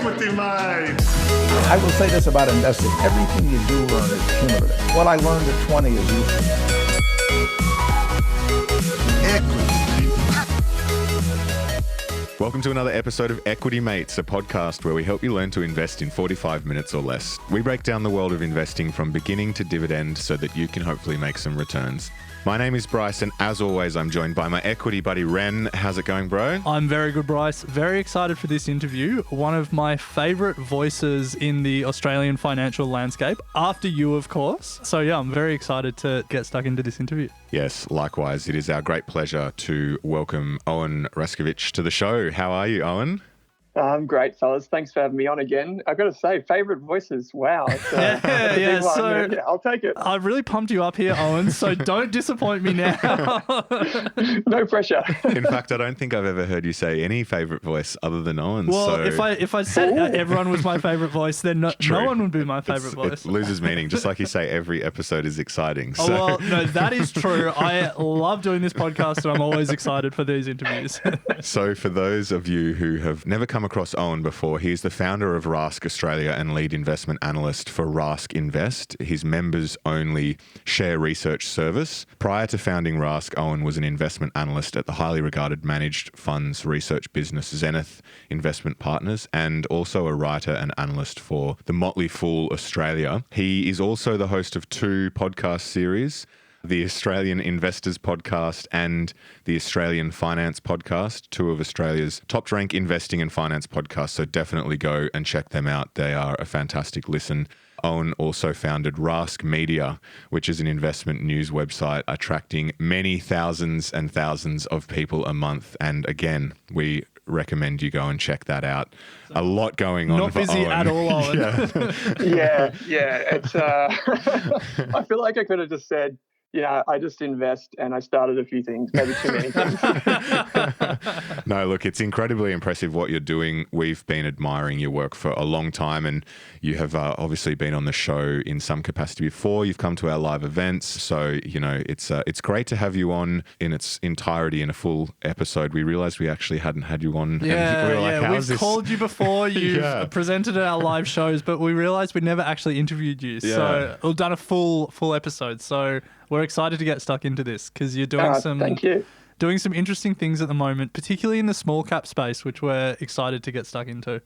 Equity, mate. I will say this about investing. Everything you do learn is cumulative. What I learned at 20 is useful. Welcome to another episode of Equity Mates, a podcast where we help you learn to invest in 45 minutes or less. We break down the world of investing from beginning to dividend so that you can hopefully make some returns. My name is Bryce, and as always, I'm joined by my equity buddy, Ren. How's it going, bro? I'm very good, Bryce. Very excited for this interview. One of my favourite voices in the Australian financial landscape, after you, of course. So yeah, I'm very excited to get stuck into this interview. Yes, likewise. It is our great pleasure to welcome Owen Raszkiewicz to the show. How are you, Owen? I'm great, fellas. Thanks for having me on again. I've got to say, favourite voices. Wow. So I'll take it. I've really pumped you up here, Owen, so don't disappoint me now. No pressure. In fact, I don't think I've ever heard you say any favourite voice other than Owen's. Well, so... if I said everyone was my favourite voice, then no one would be my favourite voice. It loses meaning, just like you say every episode is exciting. So. Oh, well, no, that is true. I love doing this podcast, and I'm always excited for these interviews. So for those of you who have never come across Owen before, he's the founder of Rask Australia and lead investment analyst for Rask Invest, his members-only share research service. Prior to founding Rask, Owen was an investment analyst at the highly regarded managed funds research business Zenith Investment Partners, and also a writer and analyst for The Motley Fool Australia. He is also the host of two podcast series, the Australian Investors Podcast and the Australian Finance Podcast, two of Australia's top-ranked investing and finance podcasts, so definitely go and check them out. They are a fantastic listen. Owen also founded Rask Media, which is an investment news website attracting many thousands and thousands of people a month. And again, we recommend you go and check that out. A lot going on. Not for busy Owen. at all, Owen. Yeah. It's. I feel like I could have just said, I just invest and I started a few things, maybe too many things. No, look, it's incredibly impressive what you're doing. We've been admiring your work for a long time, and you have obviously been on the show in some capacity before. You've come to our live events. So, it's great to have you on in its entirety in a full episode. We realized we actually hadn't had you on. We've called you before. You've presented at our live shows, but we realized we never actually interviewed you. Yeah. So we've done a full episode. So we're excited to get stuck into this because you're doing doing some interesting things at the moment, particularly in the small cap space, which we're excited to get stuck into.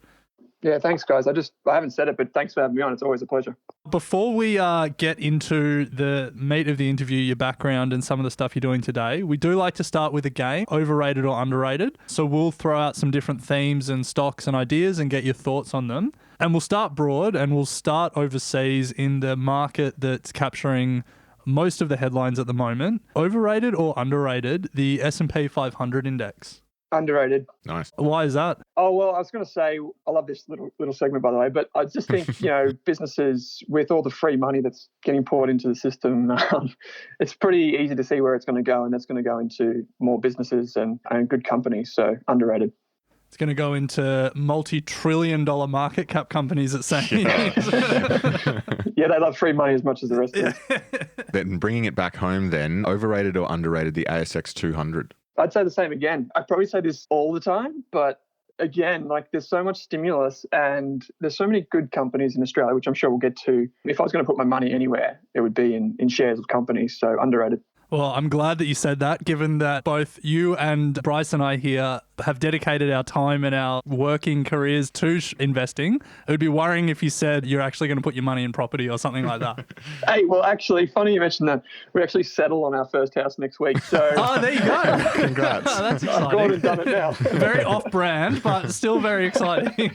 Yeah, thanks, guys. I haven't said it, but thanks for having me on. It's always a pleasure. Before we get into the meat of the interview, your background and some of the stuff you're doing today, we do like to start with a game, overrated or underrated. So we'll throw out some different themes and stocks and ideas and get your thoughts on them. And we'll start broad and we'll start overseas in the market that's capturing most of the headlines at the moment. Overrated or underrated, the S&P 500 index? Underrated. Nice. Why is that? Oh, well, I was going to say, I love this little segment, by the way, but I just think, businesses with all the free money that's getting poured into the system, it's pretty easy to see where it's going to go, and that's going to go into more businesses and good companies. So underrated. It's going to go into multi-trillion-dollar market cap companies, it's saying. Yeah, they love free money as much as the rest of us. Then bringing it back home then, overrated or underrated, the ASX 200? I'd say the same again. I probably say this all the time, but again, there's so much stimulus and there's so many good companies in Australia, which I'm sure we'll get to. If I was going to put my money anywhere, it would be in shares of companies. So underrated. Well, I'm glad that you said that, given that both you and Bryce and I here have dedicated our time and our working careers to investing. It would be worrying if you said you're actually going to put your money in property or something like that. Hey, well, actually, funny you mentioned that. We actually settle on our first house next week. So oh, there you go. Congrats. Oh, that's exciting. I've gone and done it now. Very off-brand, but still very exciting.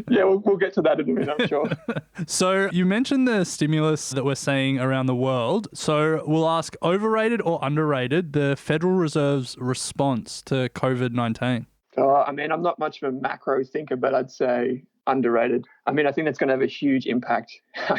Yeah, we'll get to that in a minute, I'm sure. So you mentioned the stimulus that we're seeing around the world. So we'll ask, overrated or underrated, the Federal Reserve's response to COVID-19? I'm not much of a macro thinker, but I'd say underrated. I think that's going to have a huge impact.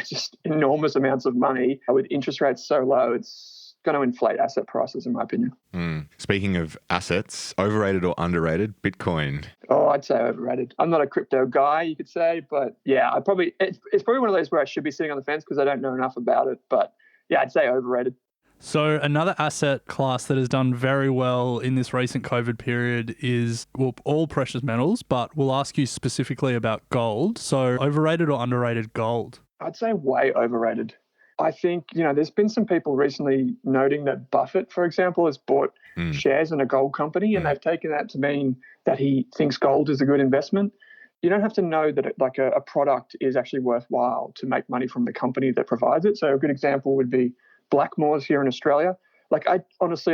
Just enormous amounts of money. With interest rates so low, it's going to inflate asset prices, in my opinion. Speaking of assets, overrated or underrated, Bitcoin? Oh, I'd say overrated. I'm not a crypto guy, you could say, but yeah, it's probably one of those where I should be sitting on the fence because I don't know enough about it. But yeah, I'd say overrated. So another asset class that has done very well in this recent COVID period is, well, all precious metals, but we'll ask you specifically about gold. So overrated or underrated gold? I'd say way overrated. I think, there's been some people recently noting that Buffett, for example, has bought shares in a gold company, and they've taken that to mean that he thinks gold is a good investment. You don't have to know that a product is actually worthwhile to make money from the company that provides it. So a good example would be Blackmores here in Australia. I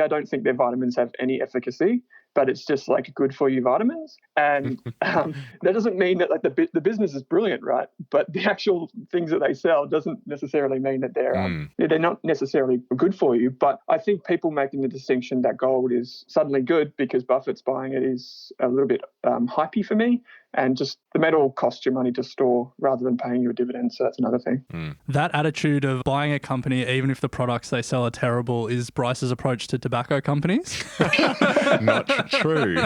don't think their vitamins have any efficacy, but it's just good for you vitamins. And that doesn't mean that the business is brilliant, right? But the actual things that they sell doesn't necessarily mean that they're not necessarily good for you. But I think people making the distinction that gold is suddenly good because Buffett's buying it is a little bit hypey for me. And just the metal costs you money to store rather than paying you a dividend. So that's another thing. That attitude of buying a company, even if the products they sell are terrible, is Bryce's approach to tobacco companies. Not true.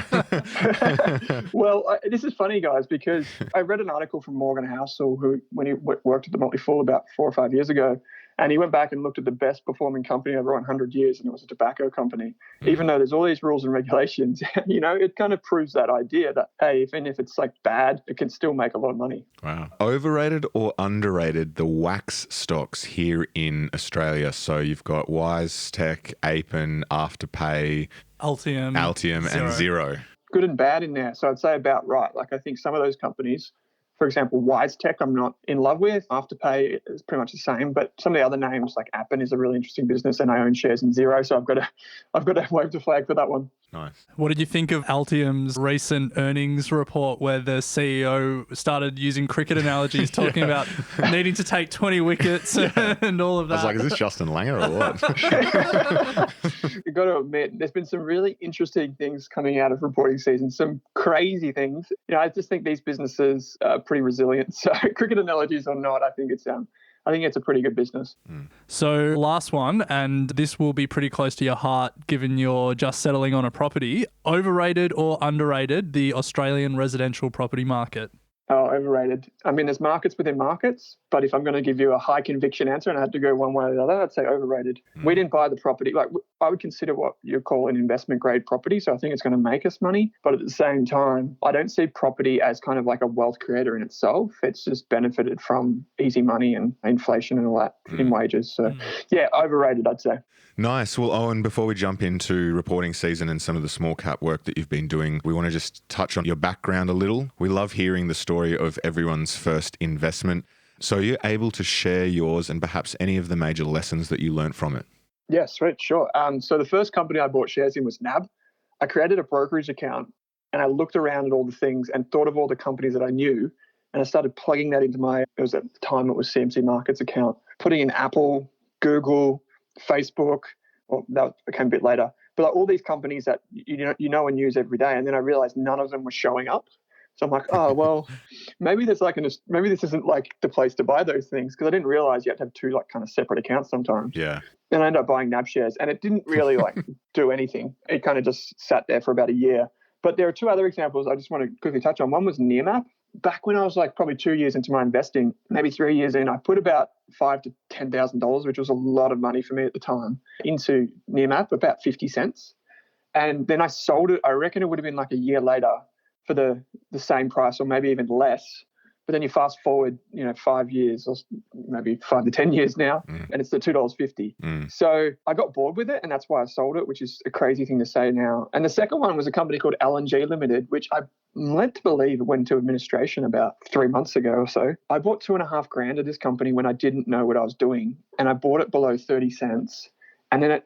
Well, this is funny, guys, because I read an article from Morgan Housel, who, when he worked at the Motley Fool about 4 or 5 years ago, and he went back and looked at the best performing company over 100 years, and it was a tobacco company. Even though there's all these rules and regulations, it kind of proves that idea that, hey, even if it's bad, it can still make a lot of money. Wow. Overrated or underrated the wax stocks here in Australia? So you've got WiseTech, Appen, Afterpay, Altium and Xero. Good and bad in there. So I'd say about right. I think some of those companies, for example, WiseTech, I'm not in love with. Afterpay is pretty much the same, but some of the other names like Appen is a really interesting business, and I own shares in Xero, so I've got to wave the flag for that one. Nice. What did you think of Altium's recent earnings report where the CEO started using cricket analogies, talking about needing to take 20 wickets and all of that? I was like, is this Justin Langer or what? You've got to admit, there's been some really interesting things coming out of reporting season, some crazy things. I just think these businesses are pretty resilient. So cricket analogies or not, I think it's a pretty good business. So last one, and this will be pretty close to your heart given you're just settling on a property. Overrated or underrated the Australian residential property market? Oh, overrated. I mean, there's markets within markets, but if I'm going to give you a high conviction answer and I had to go one way or the other, I'd say overrated. We didn't buy the property. I would consider what you call an investment grade property, so I think it's going to make us money. But at the same time, I don't see property as kind of like a wealth creator in itself. It's just benefited from easy money and inflation and all that in wages. So yeah, overrated, I'd say. Nice. Well, Owen, before we jump into reporting season and some of the small cap work that you've been doing, we want to just touch on your background a little. We love hearing the story of everyone's first investment. So are you able to share yours and perhaps any of the major lessons that you learned from it? Yes, right, sure. So the first company I bought shares in was NAB. I created a brokerage account and I looked around at all the things and thought of all the companies that I knew. And I started plugging that into at the time it was CMC Markets account, putting in Apple, Google, Facebook, well, that came a bit later, but all these companies that and use every day. And then I realized none of them were showing up. So I'm like, oh, well, maybe this isn't the place to buy those things, because I didn't realize you have to have two kind of separate accounts sometimes. Yeah. And I ended up buying NAB shares, and it didn't really do anything. It kind of just sat there for about a year. But there are two other examples I just want to quickly touch on. One was Nearmap. Back when I was probably 2 years into my investing, maybe 3 years in, I put about $5,000 to $10,000, which was a lot of money for me at the time, into Nearmap, about 50 cents. And then I sold it. I reckon it would have been a year later for the same price or maybe even less. But then you fast forward, 5 years or maybe 5 to 10 years now, and it's at $2.50. So I got bored with it, and that's why I sold it, which is a crazy thing to say now. And the second one was a company called LNG Limited, which I'm led to believe it went into administration about 3 months ago or so. I bought $2,500 of this company when I didn't know what I was doing, and I bought it below 30 cents. And then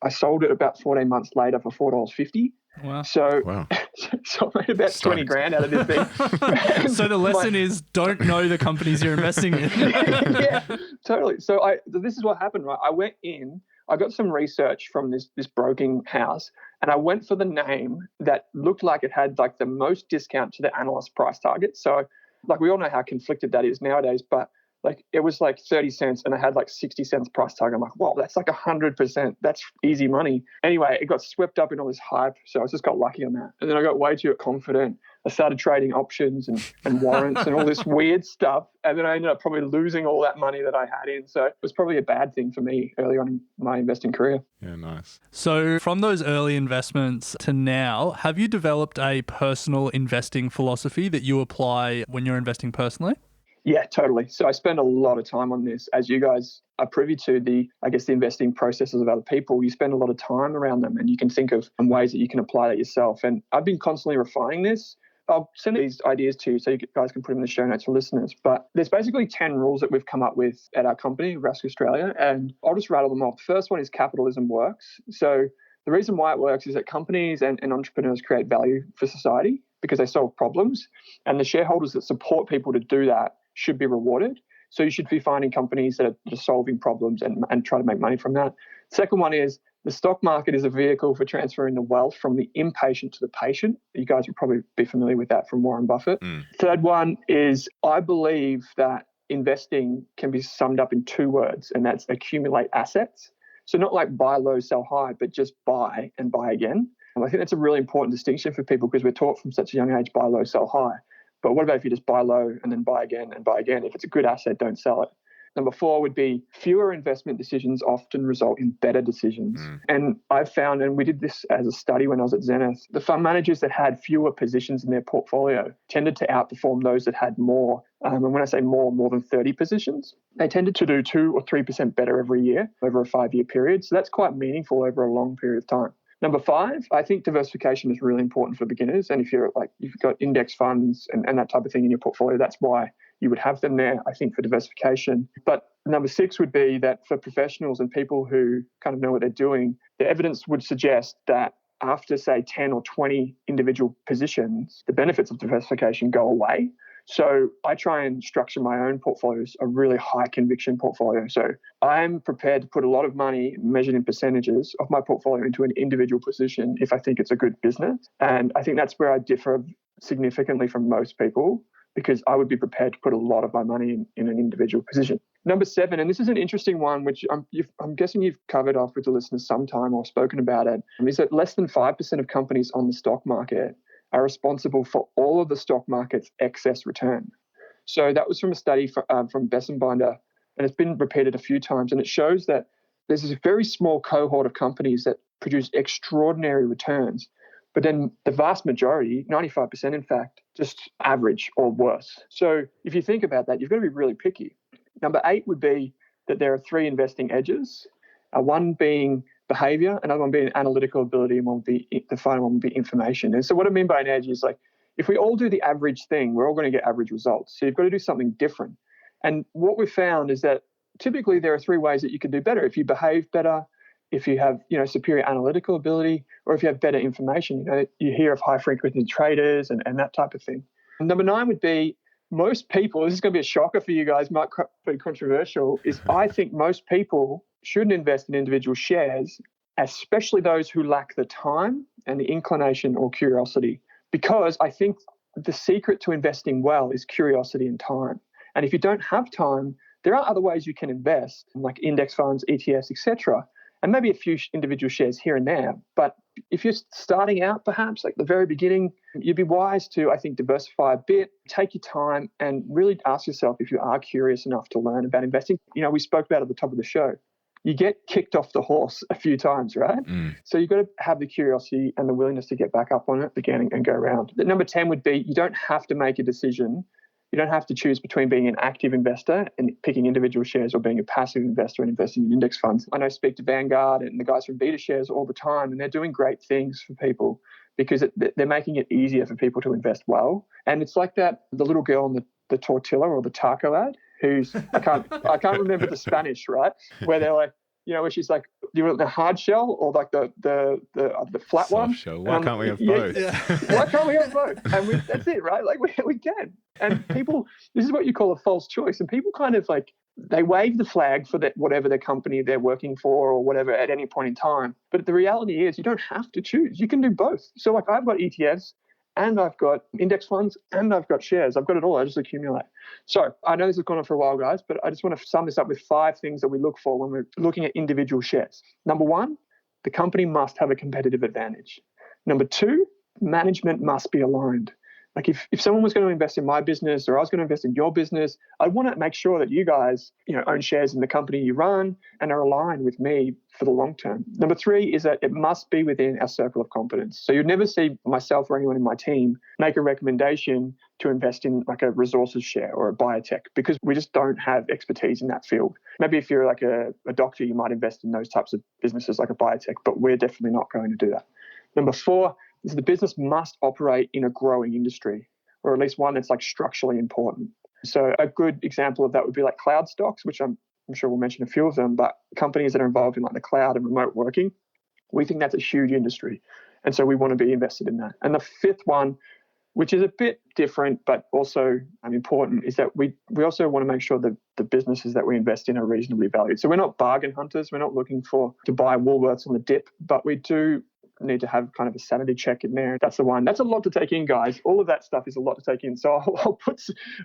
I sold it about 14 months later for $4.50. Wow. So I made about $20,000 out of this thing. So the lesson is don't know the companies you're investing in. Yeah, totally. So this is what happened, right? I went in, I got some research from this broking house, and I went for the name that looked like it had the most discount to the analyst price target. So we all know how conflicted that is nowadays, but Like it was like 30 cents and I had like 60 cents price tag. I'm like, wow, that's like 100%. That's easy money. Anyway, it got swept up in all this hype. So I just got lucky on that. And then I got way too confident. I started trading options and warrants and all this weird stuff. And then I ended up probably losing all that money that I had in. So it was probably a bad thing for me early on in my investing career. Yeah, nice. So from those early investments to now, have you developed a personal investing philosophy that you apply when you're investing personally? Yeah, totally. So I spend a lot of time on this. As you guys are privy to the investing processes of other people, you spend a lot of time around them and you can think of ways that you can apply that yourself. And I've been constantly refining this. I'll send these ideas to you so you guys can put them in the show notes for listeners. But there's basically 10 rules that we've come up with at our company, Rask Australia, and I'll just rattle them off. The first one is capitalism works. So the reason why it works is that companies and entrepreneurs create value for society because they solve problems, and the shareholders that support people to do that should be rewarded. So you should be finding companies that are solving problems and try to make money from that. Second one is the stock market is a vehicle for transferring the wealth from the impatient to the patient. You guys would probably be familiar with that from Warren Buffett. Third one is I believe that investing can be summed up in 2 words, and that's accumulate assets. So not like buy low, sell high, but just buy and buy again. And I think that's a really important distinction for people because we're taught from such a young age, buy low, sell high. But what about if you just buy low and then buy again and buy again? If it's a good asset, don't sell it. Number 4 would be fewer investment decisions often result in better decisions. And I've found, and we did this as a study when I was at Zenith, the fund managers that had fewer positions in their portfolio tended to outperform those that had more. And when I say more than 30 positions, they tended to do 2 or 3% better every year over a 5-year period. So that's quite meaningful over a long period of time. Number 5, I think diversification is really important for beginners. And if you've got index funds and that type of thing in your portfolio, that's why you would have them there, I think, for diversification. But number 6 would be that for professionals and people who kind of know what they're doing, the evidence would suggest that after, say, 10 or 20 individual positions, the benefits of diversification go away. So I try and structure my own portfolios, a really high conviction portfolio. So I'm prepared to put a lot of money measured in percentages of my portfolio into an individual position if I think it's a good business. And I think that's where I differ significantly from most people because I would be prepared to put a lot of my money in an individual position. Number 7, and this is an interesting one, which I'm guessing you've covered off with the listeners sometime or spoken about it, is that less than 5% of companies on the stock market are responsible for all of the stock market's excess return. So that was from a study from Bessenbinder, and it's been repeated a few times, and it shows that there's this very small cohort of companies that produce extraordinary returns, but then the vast majority, 95% in fact, just average or worse. So if you think about that, you've got to be really picky. Number 8 would be that there are 3 investing edges, one being behavior, another one being analytical ability, and the final one would be information. And so what I mean by an edge is like, if we all do the average thing, we're all going to get average results. So you've got to do something different. And what we've found is that typically there are 3 ways that you can do better. If you behave better, if you have, superior analytical ability, or if you have better information. You hear of high frequency traders and that type of thing. And number 9 would be most people, this is going to be a shocker for you guys, might be controversial, is I think most people shouldn't invest in individual shares, especially those who lack the time and the inclination or curiosity, because I think the secret to investing well is curiosity and time. And if you don't have time, there are other ways you can invest, like index funds, ETFs, etc., and maybe a few individual shares here and there. But if you're starting out, perhaps like the very beginning, you'd be wise to, I think, diversify a bit, take your time, and really ask yourself if you are curious enough to learn about investing. We spoke about at the top of the show. You get kicked off the horse a few times, right? So you've got to have the curiosity and the willingness to get back up on it again and go around. The number 10 would be you don't have to make a decision. You don't have to choose between being an active investor and picking individual shares or being a passive investor and investing in index funds. I know I speak to Vanguard and the guys from Beta Shares all the time, and they're doing great things for people because they're making it easier for people to invest well. And it's like the little girl on the tortilla or the taco ad, who's I can't remember the Spanish, right? Where they're like, where she's like, do you want the hard shell or like the flat Soft one? shell. Why can't we have both? Yeah. Why can't we have both? And that's it, right? Like we can. And people, this is what you call a false choice. And people kind of like, they wave the flag for that whatever their company they're working for or whatever at any point in time. But the reality is you don't have to choose. You can do both. So like I've got ETFs and I've got index funds, and I've got shares. I've got it all. I just accumulate. So I know this has gone on for a while, guys, but I just want to sum this up with 5 things that we look for when we're looking at individual shares. Number 1, the company must have a competitive advantage. Number 2, management must be aligned. Like if someone was going to invest in my business or I was going to invest in your business, I want to make sure that you guys, own shares in the company you run and are aligned with me for the long term. Number 3 is that it must be within our circle of competence. So you'd never see myself or anyone in my team make a recommendation to invest in like a resources share or a biotech because we just don't have expertise in that field. Maybe if you're like a doctor, you might invest in those types of businesses like a biotech, but we're definitely not going to do that. Number 4 is the business must operate in a growing industry, or at least one that's like structurally important. So a good example of that would be like cloud stocks, which I'm sure we'll mention a few of them, but companies that are involved in like the cloud and remote working, we think that's a huge industry. And so we want to be invested in that. And the 5th one, which is a bit different, but also important, is that we also want to make sure that the businesses that we invest in are reasonably valued. So we're not bargain hunters. We're not looking to buy Woolworths on the dip, but we do need to have kind of a sanity check in there. That's the one. That's a lot to take in, guys. All of that stuff is a lot to take in. So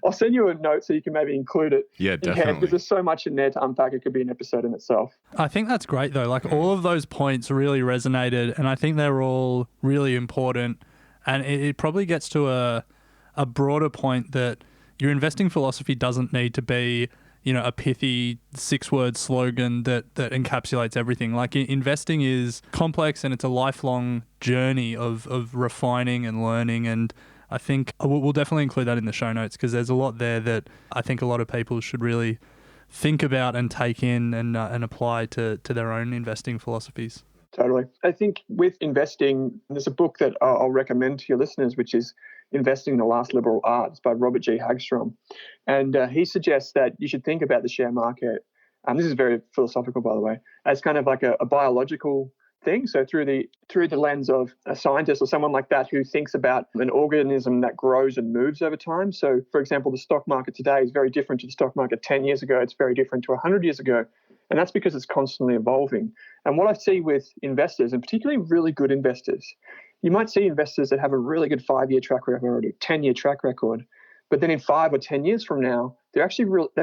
I'll send you a note so you can maybe include it. Yeah, definitely. Because there's so much in there to unpack. It could be an episode in itself. I think that's great though. Like all of those points really resonated and I think they're all really important. And it probably gets to a broader point that your investing philosophy doesn't need to be, a pithy 6-word slogan that encapsulates everything. Like investing is complex and it's a lifelong journey of refining and learning. And I think we'll definitely include that in the show notes because there's a lot there that I think a lot of people should really think about and take in and apply to their own investing philosophies. Totally. I think with investing, there's a book that I'll recommend to your listeners, which is Investing in the Last Liberal Arts by Robert G. Hagstrom. And he suggests that you should think about the share market, and this is very philosophical, by the way, as kind of like a biological thing. So through the lens of a scientist or someone like that who thinks about an organism that grows and moves over time. So, for example, the stock market today is very different to the stock market 10 years ago. It's very different to 100 years ago. And that's because it's constantly evolving. And what I see with investors, and particularly really good investors, you might see investors that have a really good 5-year track record or a 10-year track record, but then in 5 or 10 years from now, they've got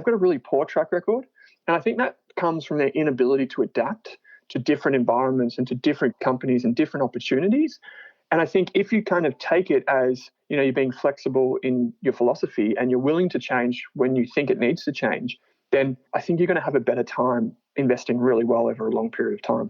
a really poor track record. And I think that comes from their inability to adapt to different environments and to different companies and different opportunities. And I think if you kind of take it as, you're being flexible in your philosophy and you're willing to change when you think it needs to change, then I think you're going to have a better time investing really well over a long period of time.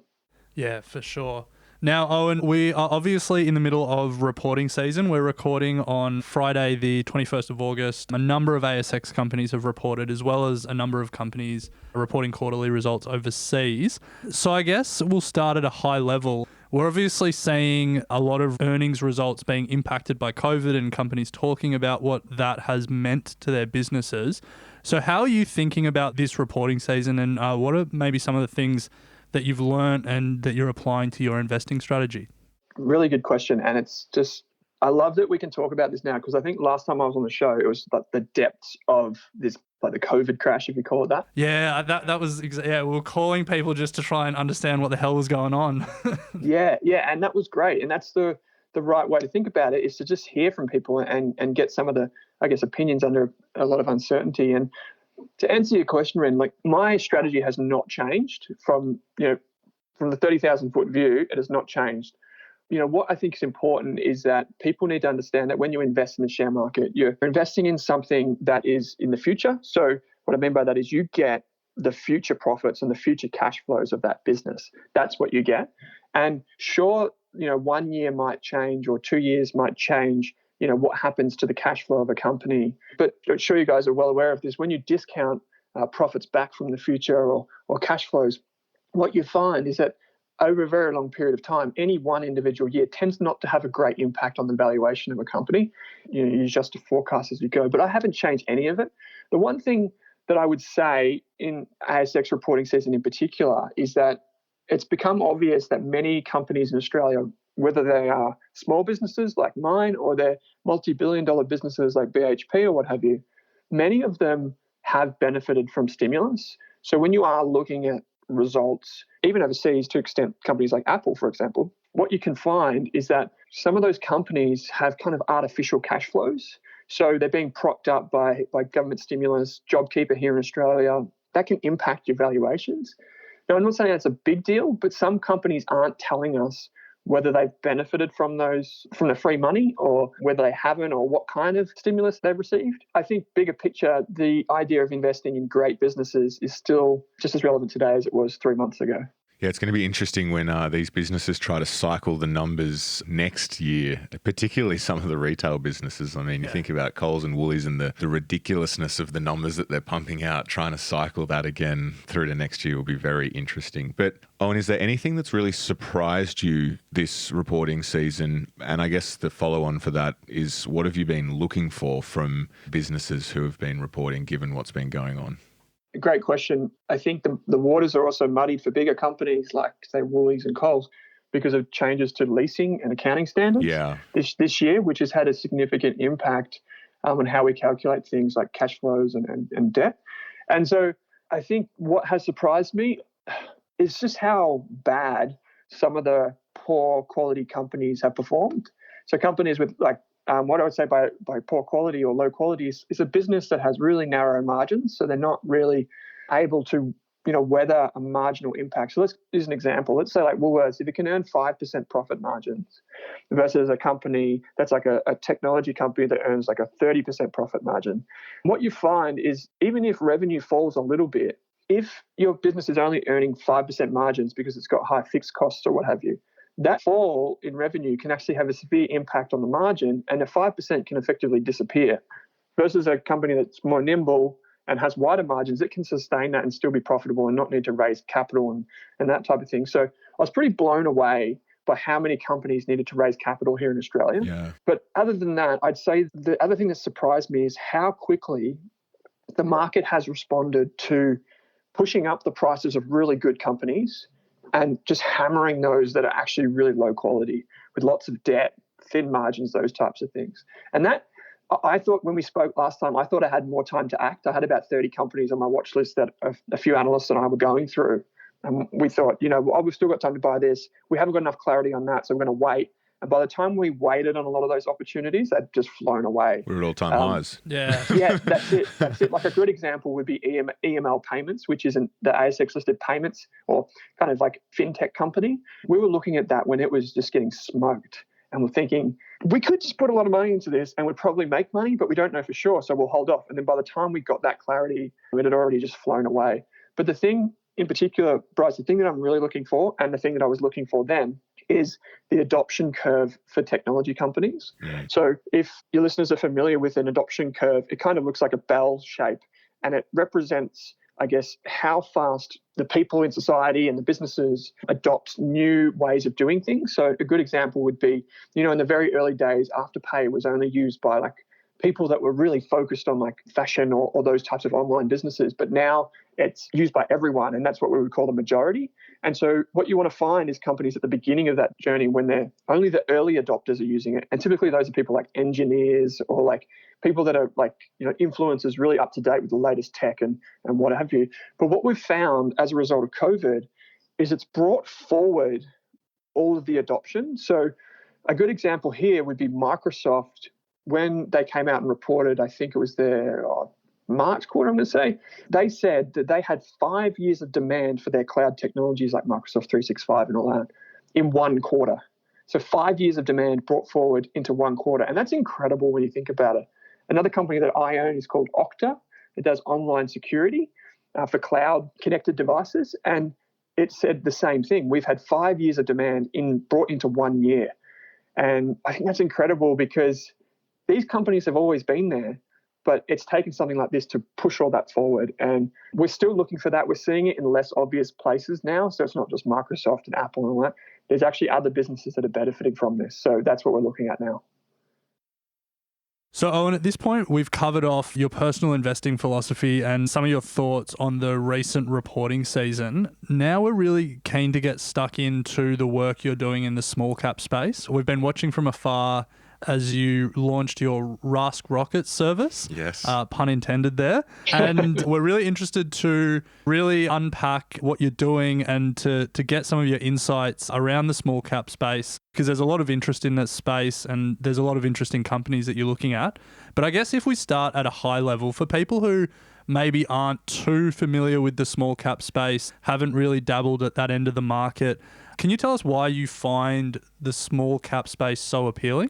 Yeah, for sure. Now, Owen, we are obviously in the middle of reporting season. We're recording on Friday, the 21st of August. A number of ASX companies have reported, as well as a number of companies are reporting quarterly results overseas. So I guess we'll start at a high level. We're obviously seeing a lot of earnings results being impacted by COVID and companies talking about what that has meant to their businesses. So how are you thinking about this reporting season and what are maybe some of the things that you've learned and that you're applying to your investing strategy? Really good question. And it's just, I love that we can talk about this now because I think last time I was on the show, it was like the depths of this, like the COVID crash, if you call it that. Yeah, that was, we were calling people just to try and understand what the hell was going on. Yeah. And that was great. And that's the right way to think about it, is to just hear from people and get some of the, I guess, opinions under a lot of uncertainty. And to answer your question, Ren, like my strategy has not changed from the 30,000 foot view. It has not changed. What I think is important is that people need to understand that when you invest in the share market, you're investing in something that is in the future. So what I mean by that is you get the future profits and the future cash flows of that business. That's what you get. And sure, 1 year might change or 2 years might change what happens to the cash flow of a company. But I'm sure you guys are well aware of this. When you discount profits back from the future or cash flows, what you find is that over a very long period of time, any one individual year tends not to have a great impact on the valuation of a company. You adjust to forecast as you go. But I haven't changed any of it. The one thing that I would say in ASX reporting season in particular is that it's become obvious that many companies in Australia, whether they are small businesses like mine or they're multi-billion-dollar businesses like BHP or what have you, many of them have benefited from stimulus. So when you are looking at results, even overseas to extent companies like Apple, for example, what you can find is that some of those companies have kind of artificial cash flows. So they're being propped up by government stimulus, JobKeeper here in Australia. That can impact your valuations. Now, I'm not saying that's a big deal, but some companies aren't telling us whether they've benefited from the free money or whether they haven't, or what kind of stimulus they've received. I think bigger picture, the idea of investing in great businesses is still just as relevant today as it was 3 months ago. Yeah, it's going to be interesting when these businesses try to cycle the numbers next year, particularly some of the retail businesses. I mean, you think about Coles and Woolies and the ridiculousness of the numbers that they're pumping out, trying to cycle that again through to next year will be very interesting. But Owen, is there anything that's really surprised you this reporting season? And I guess the follow-on for that is, what have you been looking for from businesses who have been reporting, given what's been going on? Great question. I think the waters are also muddied for bigger companies like, say, Woolies and Coles because of changes to leasing and accounting standards this year, which has had a significant impact on how we calculate things like cash flows and debt. And so I think what has surprised me is just how bad some of the poor quality companies have performed. So companies with what I would say by poor quality or low quality is a business that has really narrow margins. So they're not really able to, weather a marginal impact. So let's use an example. Let's say like Woolworths, if it can earn 5% profit margins versus a company that's like a technology company that earns like a 30% profit margin. What you find is even if revenue falls a little bit, if your business is only earning 5% margins because it's got high fixed costs or what have you, that fall in revenue can actually have a severe impact on the margin, and the 5% can effectively disappear. Versus a company that's more nimble and has wider margins, it can sustain that and still be profitable and not need to raise capital and that type of thing. So I was pretty blown away by how many companies needed to raise capital here in Australia. Yeah. But other than that, I'd say the other thing that surprised me is how quickly the market has responded to pushing up the prices of really good companies and just hammering those that are actually really low quality with lots of debt, thin margins, those types of things. And that, I thought when we spoke last time, I thought I had more time to act. I had about 30 companies on my watch list that a few analysts and I were going through. And we thought, we've still got time to buy this. We haven't got enough clarity on that, so we're going to wait. And by the time we waited on a lot of those opportunities, they'd just flown away. We're at all-time highs. Yeah. Yeah, that's it. Like a good example would be EML Payments, which is the ASX-listed payments or kind of like fintech company. We were looking at that when it was just getting smoked. And we're thinking, we could just put a lot of money into this and we'd probably make money, but we don't know for sure, so we'll hold off. And then by the time we got that clarity, it had already just flown away. But the thing in particular, Bryce, the thing that I'm really looking for, and the thing that I was looking for then, is the adoption curve for technology companies. So if your listeners are familiar with an adoption curve, it kind of looks like a bell shape, and it represents, I guess, how fast the people in society and the businesses adopt new ways of doing things. So a good example would be, in the very early days, Afterpay was only used by like people that were really focused on like fashion or those types of online businesses. But now it's used by everyone, and that's what we would call the majority. And so what you want to find is companies at the beginning of that journey when they're only the early adopters are using it. And typically those are people like engineers or like people that are like, influencers really up to date with the latest tech and what have you. But what we've found as a result of COVID is it's brought forward all of the adoption. So a good example here would be Microsoft. When they came out and reported, I think it was their March quarter, I'm going to say, they said that they had 5 years of demand for their cloud technologies like Microsoft 365 and all that in one quarter. So 5 years of demand brought forward into one quarter. And that's incredible when you think about it. Another company that I own is called Okta. It does online security for cloud connected devices. And it said the same thing. We've had 5 years of demand brought into 1 year. And I think that's incredible because these companies have always been there, but it's taken something like this to push all that forward. And we're still looking for that. We're seeing it in less obvious places now. So it's not just Microsoft and Apple and all that. There's actually other businesses that are benefiting from this. So that's what we're looking at now. So, Owen, at this point, we've covered off your personal investing philosophy and some of your thoughts on the recent reporting season. Now we're really keen to get stuck into the work you're doing in the small cap space. We've been watching from afar as you launched your Rask rocket service. Yes. Pun intended there. And we're really interested to really unpack what you're doing and to get some of your insights around the small cap space, because there's a lot of interest in that space and there's a lot of interesting companies that you're looking at. But I guess if we start at a high level, for people who maybe aren't too familiar with the small cap space, haven't really dabbled at that end of the market, can you tell us why you find the small cap space so appealing?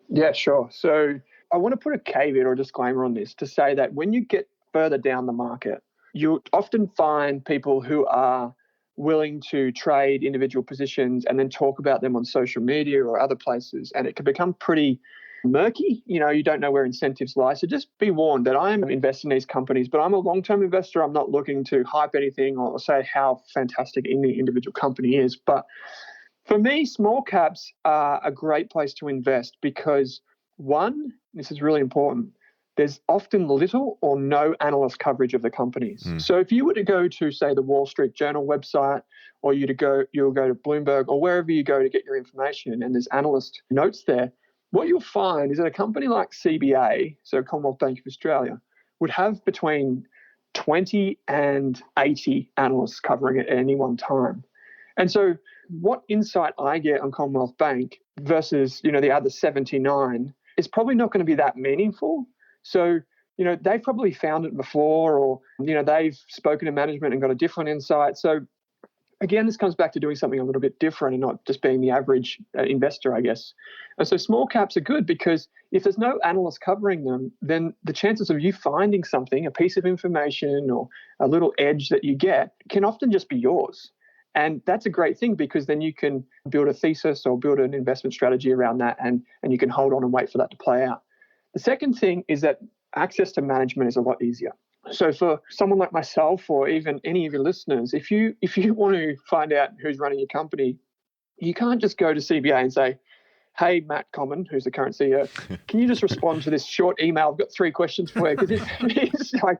Yeah, sure. So I want to put a caveat or a disclaimer on this to say that when you get further down the market, you often find people who are willing to trade individual positions and then talk about them on social media or other places. And it can become pretty murky. You don't know where incentives lie. So just be warned that I am investing in these companies, but I'm a long-term investor. I'm not looking to hype anything or say how fantastic any individual company is. But for me, small caps are a great place to invest because, one, this is really important, there's often little or no analyst coverage of the companies. So if you were to go to, say, the Wall Street Journal website, or you'll go to Bloomberg or wherever you go to get your information, and there's analyst notes there, what you'll find is that a company like CBA, so Commonwealth Bank of Australia, would have between 20 and 80 analysts covering it at any one time. And so what insight I get on Commonwealth Bank versus, the other 79 is probably not going to be that meaningful. So, they've probably found it before, or, they've spoken to management and got a different insight. So again, this comes back to doing something a little bit different and not just being the average investor, I guess. And so small caps are good because if there's no analyst covering them, then the chances of you finding something, a piece of information or a little edge that you get, can often just be yours. And that's a great thing because then you can build a thesis or build an investment strategy around that, and you can hold on and wait for that to play out. The second thing is that access to management is a lot easier. So for someone like myself or even any of your listeners, if you want to find out who's running your company, you can't just go to CBA and say, hey, Matt Common, who's the current CEO, can you just respond to this short email? I've got 3 questions for you. Because it's like,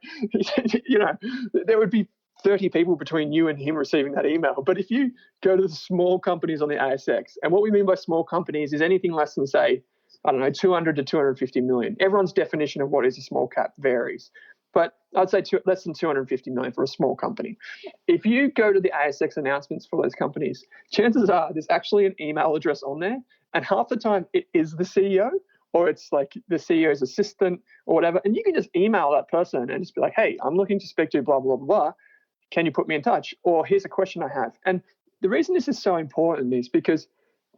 there would be 30 people between you and him receiving that email. But if you go to the small companies on the ASX, and what we mean by small companies is anything less than, say, 200 to 250 million. Everyone's definition of what is a small cap varies. But I'd say less than 250 million for a small company. If you go to the ASX announcements for those companies, chances are there's actually an email address on there, and half the time it is the CEO, or it's like the CEO's assistant or whatever, and you can just email that person and just be like, hey, I'm looking to speak to blah, blah, blah. Can you put me in touch? Or here's a question I have. And the reason this is so important is because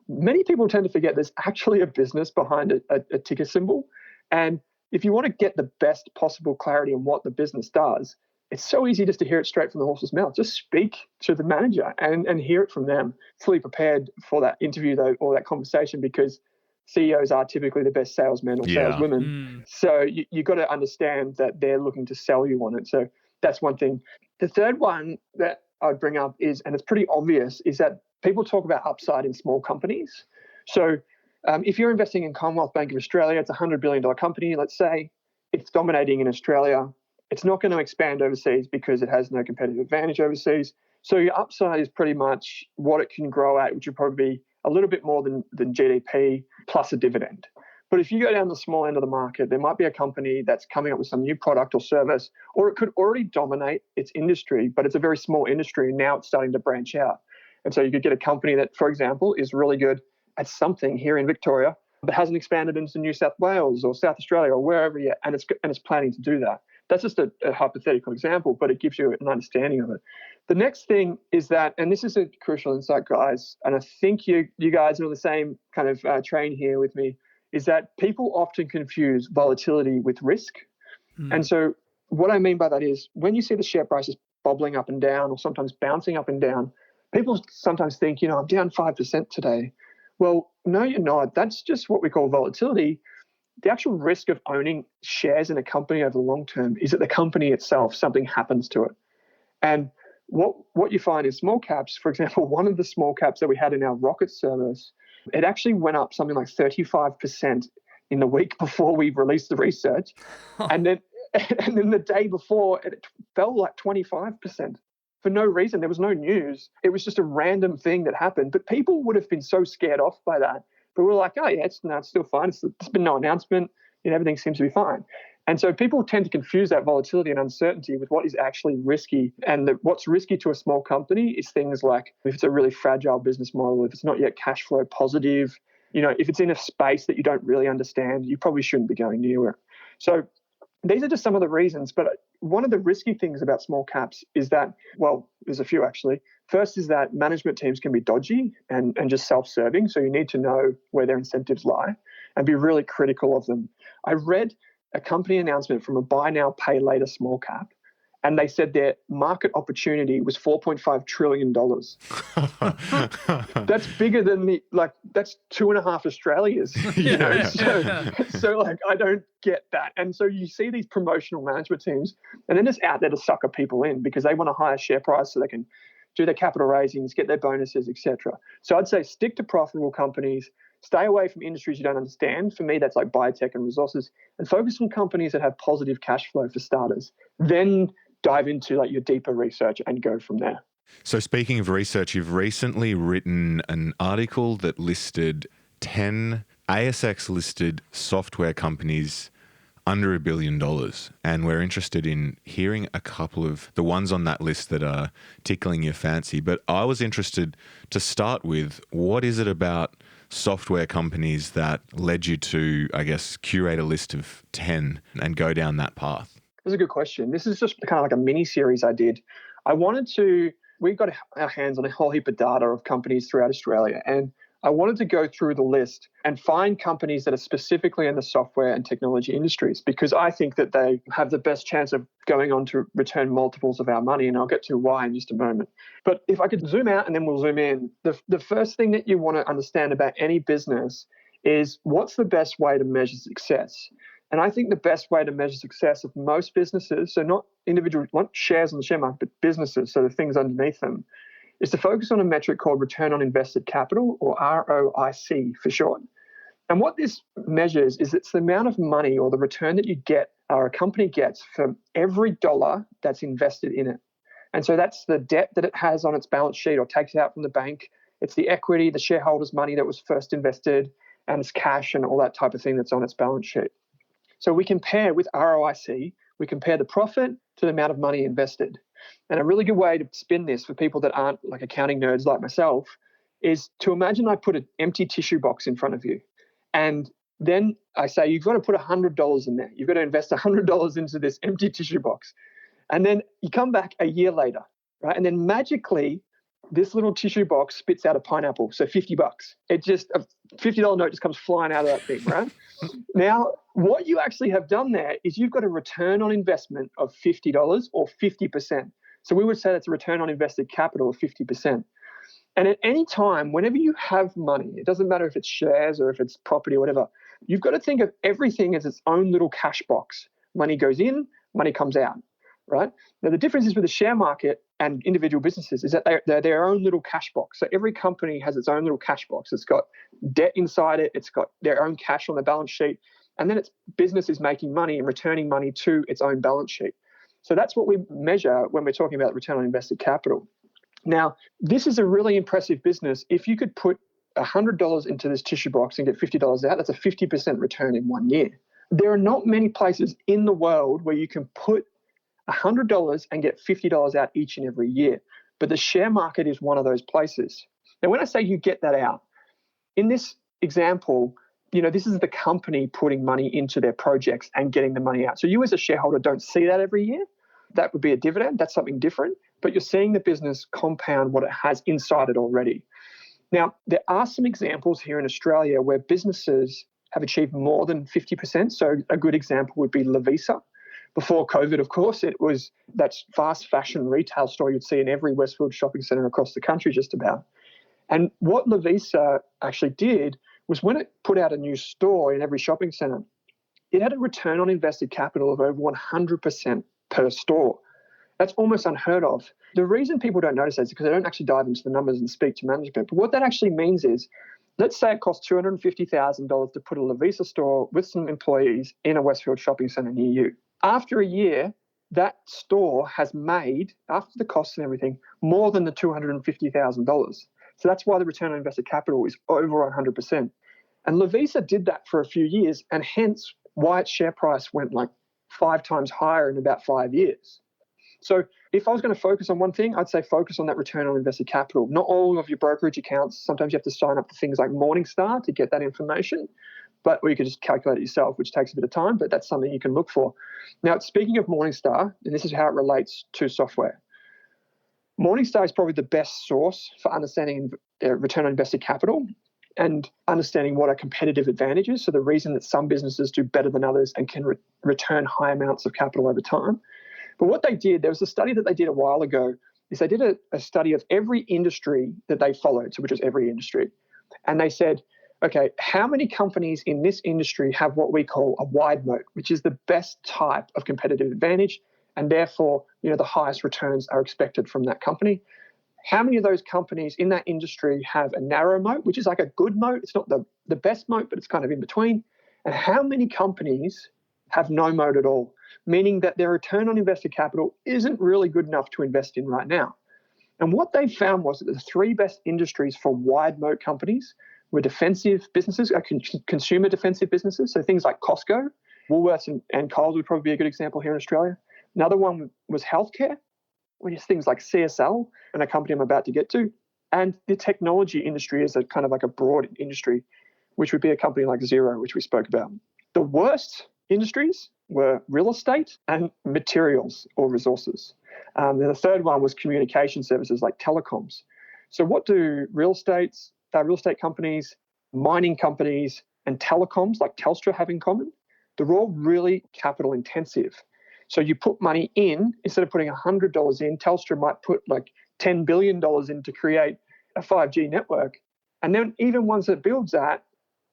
many people tend to forget there's actually a business behind a ticker symbol. And if you want to get the best possible clarity on what the business does, it's so easy just to hear it straight from the horse's mouth. Just speak to the manager and hear it from them. Fully prepared for that interview, though, or that conversation, because CEOs are typically the best salesmen or saleswomen. So you got to understand that they're looking to sell you on it. So that's one thing. The third one that I'd bring up is, and it's pretty obvious, is that people talk about upside in small companies. So if you're investing in Commonwealth Bank of Australia, it's a $100 billion company, let's say. It's dominating in Australia. It's not going to expand overseas because it has no competitive advantage overseas. So your upside is pretty much what it can grow at, which would probably be a little bit more than GDP plus a dividend. But if you go down the small end of the market, there might be a company that's coming up with some new product or service, or it could already dominate its industry, but it's a very small industry, and now it's starting to branch out. And so you could get a company that, for example, is really good at something here in Victoria, but hasn't expanded into New South Wales or South Australia or wherever yet, and it's planning to do that. That's just a hypothetical example, but it gives you an understanding of it. The next thing is that, and this is a crucial insight, guys, and I think you guys are on the same kind of train here with me, is that people often confuse volatility with risk. And so what I mean by that is when you see the share prices bobbling up and down or sometimes bouncing up and down, people sometimes think, I'm down 5% today. Well, no, you're not. That's just what we call volatility. The actual risk of owning shares in a company over the long term is that the company itself, something happens to it. And what you find in small caps, for example, one of the small caps that we had in our rocket service, it actually went up something like 35% in the week before we released the research. And then the day before, it fell like 25%. For no reason. There was no news. It was just a random thing that happened. But people would have been so scared off by that But we were like, oh yeah, it's still fine. There's been no announcement. Everything seems to be fine. And so people tend to confuse that volatility and uncertainty with what is actually risky. And what's risky to a small company is things like if it's a really fragile business model, if it's not yet cash flow positive, if it's in a space that you don't really understand, you probably shouldn't be going near it. So these are just some of the reasons. But one of the risky things about small caps is that, well, there's a few actually. First is that management teams can be dodgy and just self-serving. So you need to know where their incentives lie and be really critical of them. I read a company announcement from a buy now, pay later small cap, and they said their market opportunity was $4.5 trillion. That's bigger than that's 2.5 Australias. So I don't get that. And so you see these promotional management teams, and they're just out there to sucker people in because they want a higher share price so they can do their capital raisings, get their bonuses, etc. So I'd say stick to profitable companies. Stay away from industries you don't understand. For me, that's like biotech and resources, and focus on companies that have positive cash flow for starters. Then dive into your deeper research and go from there. So speaking of research, you've recently written an article that listed 10 ASX-listed software companies under $1 billion. And we're interested in hearing a couple of the ones on that list that are tickling your fancy. But I was interested to start with, what is it about software companies that led you to, I guess, curate a list of 10 and go down that path? That's a good question. This is just kind of like a mini series I did. We got our hands on a whole heap of data of companies throughout Australia, and I wanted to go through the list and find companies that are specifically in the software and technology industries, because I think that they have the best chance of going on to return multiples of our money, and I'll get to why in just a moment. But if I could zoom out and then we'll zoom in, the first thing that you want to understand about any business is what's the best way to measure success. And I think the best way to measure success of most businesses, so not shares on the share market, but businesses, so the things underneath them, is to focus on a metric called return on invested capital, or ROIC for short. And what this measures is it's the amount of money or the return that you get or a company gets for every dollar that's invested in it. And so that's the debt that it has on its balance sheet or takes it out from the bank. It's the equity, the shareholders' money that was first invested, and it's cash and all that type of thing that's on its balance sheet. So we compare with ROIC, we compare the profit to the amount of money invested. And a really good way to spin this for people that aren't like accounting nerds like myself is to imagine I put an empty tissue box in front of you. And then I say, you've got to put $100 in there. You've got to invest $100 into this empty tissue box. And then you come back a year later, right? And then magically, this little tissue box spits out a pineapple, so $50. It just, a $50 note just comes flying out of that thing, right? Now, what you actually have done there is you've got a return on investment of $50 or 50%. So we would say that's a return on invested capital of 50%. And at any time, whenever you have money, it doesn't matter if it's shares or if it's property or whatever, you've got to think of everything as its own little cash box. Money goes in, money comes out, right? Now, the difference is with the share market and individual businesses is that they're their own little cash box. So every company has its own little cash box. It's got debt inside it. It's got their own cash on the balance sheet. And then its business is making money and returning money to its own balance sheet. So that's what we measure when we're talking about return on invested capital. Now, this is a really impressive business. If you could put $100 into this tissue box and get $50 out, that's a 50% return in 1 year. There are not many places in the world where you can put $100 and get $50 out each and every year. But the share market is one of those places. Now, when I say you get that out, in this example, this is the company putting money into their projects and getting the money out. So you as a shareholder don't see that every year. That would be a dividend. That's something different. But you're seeing the business compound what it has inside it already. Now, there are some examples here in Australia where businesses have achieved more than 50%. So a good example would be Lovisa. Before COVID, of course, it was that fast fashion retail store you'd see in every Westfield shopping centre across the country just about. And what Lovisa actually did was when it put out a new store in every shopping centre, it had a return on invested capital of over 100% per store. That's almost unheard of. The reason people don't notice that is because they don't actually dive into the numbers and speak to management. But what that actually means is, let's say it costs $250,000 to put a Lovisa store with some employees in a Westfield shopping centre near you. After a year, that store has made, after the costs and everything, more than the $250,000. So that's why the return on invested capital is over 100%. And Lovisa did that for a few years, and hence why its share price went like 5 times higher in about 5 years. So if I was going to focus on one thing, I'd say focus on that return on invested capital. Not all of your brokerage accounts. Sometimes you have to sign up for things like Morningstar to get that information, or you could just calculate it yourself, which takes a bit of time, but that's something you can look for. Now, speaking of Morningstar, and this is how it relates to software. Morningstar is probably the best source for understanding return on invested capital and understanding what are competitive advantages. So the reason that some businesses do better than others and can return high amounts of capital over time. But what they did, there was a study that they did a while ago, is they did a study of every industry that they followed, so which was every industry. And they said, okay, how many companies in this industry have what we call a wide moat, which is the best type of competitive advantage, and therefore, the highest returns are expected from that company. How many of those companies in that industry have a narrow moat, which is like a good moat? It's not the best moat, but it's kind of in between. And how many companies have no moat at all, meaning that their return on invested capital isn't really good enough to invest in right now? And what they found was that the 3 best industries for wide moat companies were defensive businesses, consumer defensive businesses. So things like Costco, Woolworths and Coles would probably be a good example here in Australia. Another one was healthcare, which is things like CSL and a company I'm about to get to. And the technology industry is a kind of like a broad industry, which would be a company like Xero, which we spoke about. The worst industries were real estate and materials or resources. Then the third one was communication services like telecoms. So what do real estate companies, mining companies, and telecoms like Telstra have in common? They're all really capital intensive. So you put money in, instead of putting $100 in, Telstra might put like $10 billion in to create a 5G network. And then even once it builds that,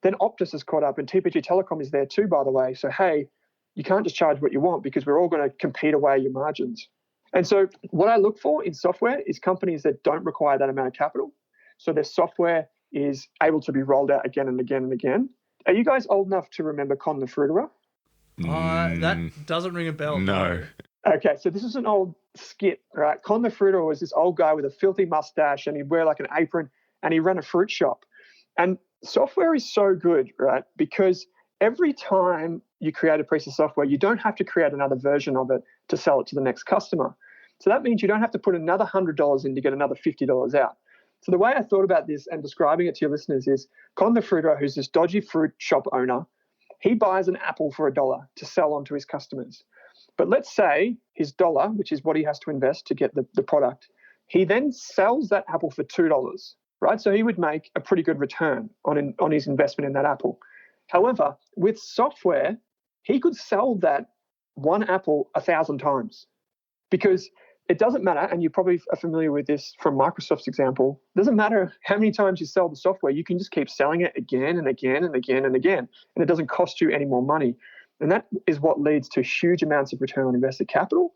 then Optus is caught up and TPG Telecom is there too, by the way. So, hey, you can't just charge what you want because we're all going to compete away your margins. And so what I look for in software is companies that don't require that amount of capital. So their software is able to be rolled out again and again and again. Are you guys old enough to remember Con the Fruiterer? That doesn't ring a bell. No. Okay, so this is an old skit, right? Con the Fruiterer was this old guy with a filthy mustache, and he'd wear like an apron, and he ran a fruit shop. And software is so good, right? Because every time you create a piece of software, you don't have to create another version of it to sell it to the next customer. So that means you don't have to put another $100 in to get another $50 out. So the way I thought about this and describing it to your listeners is Con the Fruiterer, who's this dodgy fruit shop owner, he buys an apple for $1 to sell on to his customers. But let's say his dollar, which is what he has to invest to get the product, he then sells that apple for $2, right? So he would make a pretty good return on his investment in that apple. However, with software, he could sell that one apple 1,000 times because it doesn't matter, and you probably are familiar with this from Microsoft's example, it doesn't matter how many times you sell the software, you can just keep selling it again and again and again and again, and it doesn't cost you any more money. And that is what leads to huge amounts of return on invested capital.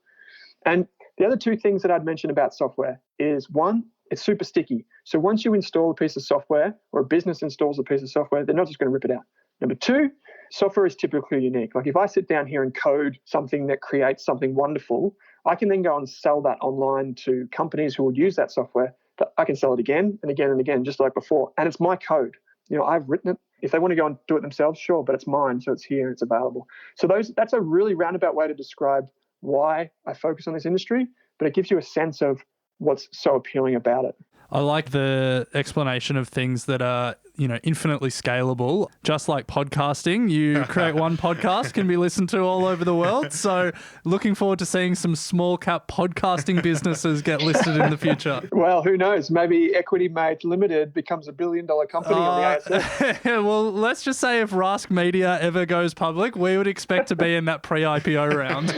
And the other 2 things that I'd mention about software is, one, it's super sticky. So once you install a piece of software or a business installs a piece of software, they're not just going to rip it out. Number 2, software is typically unique. Like if I sit down here and code something that creates something wonderful, I can then go and sell that online to companies who will use that software, but I can sell it again and again and again, just like before. And it's my code. I've written it. If they want to go and do it themselves, sure, but it's mine, so it's here, it's available. So that's a really roundabout way to describe why I focus on this industry, but it gives you a sense of what's so appealing about it. I like the explanation of things that are, infinitely scalable. Just like podcasting, you create one podcast, can be listened to all over the world. So looking forward to seeing some small cap podcasting businesses get listed in the future. Well, who knows? Maybe Equity Mate Limited becomes $1 billion company on the ASX. Well, let's just say if Rask Media ever goes public, we would expect to be in that pre-IPO round.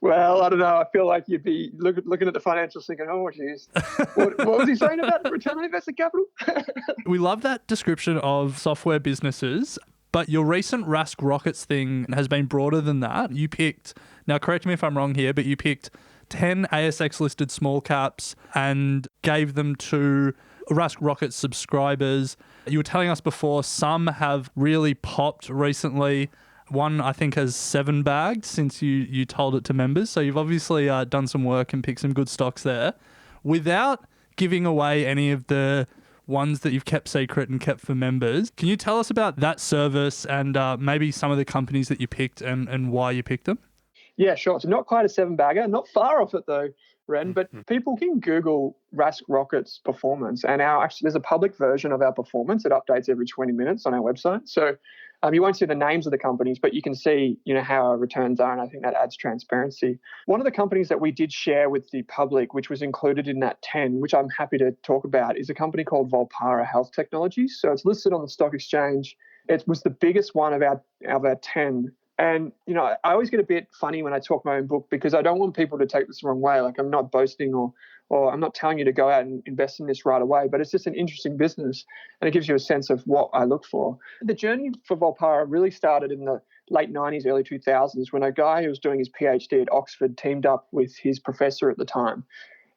Well, I don't know. I feel like you'd be looking at the financials thinking, oh, geez. What was he saying about the return on invested capital? We love that description of software businesses, but your recent Rask Rockets thing has been broader than that. You picked, now correct me if I'm wrong here, but you picked 10 ASX listed small caps and gave them to Rask Rockets subscribers. You were telling us before some have really popped recently. One, I think, has 7 bagged since you told it to members. So you've obviously done some work and picked some good stocks there. Without giving away any of the ones that you've kept secret and kept for members. Can you tell us about that service and maybe some of the companies that you picked and why you picked them? Yeah, sure. So not quite a 7-bagger, not far off it though, Ren, but people can Google Rask Rocket's performance, and there's a public version of our performance. It updates every 20 minutes on our website. So you won't see the names of the companies, but you can see, how our returns are, and I think that adds transparency. One of the companies that we did share with the public, which was included in that 10, which I'm happy to talk about, is a company called Volpara Health Technologies. So it's listed on the stock exchange. It was the biggest one of our 10. And, I always get a bit funny when I talk my own book because I don't want people to take this the wrong way. Like, I'm not boasting or I'm not telling you to go out and invest in this right away, but it's just an interesting business and it gives you a sense of what I look for. The journey for Volpara really started in the late 90s, early 2000s when a guy who was doing his PhD at Oxford teamed up with his professor at the time.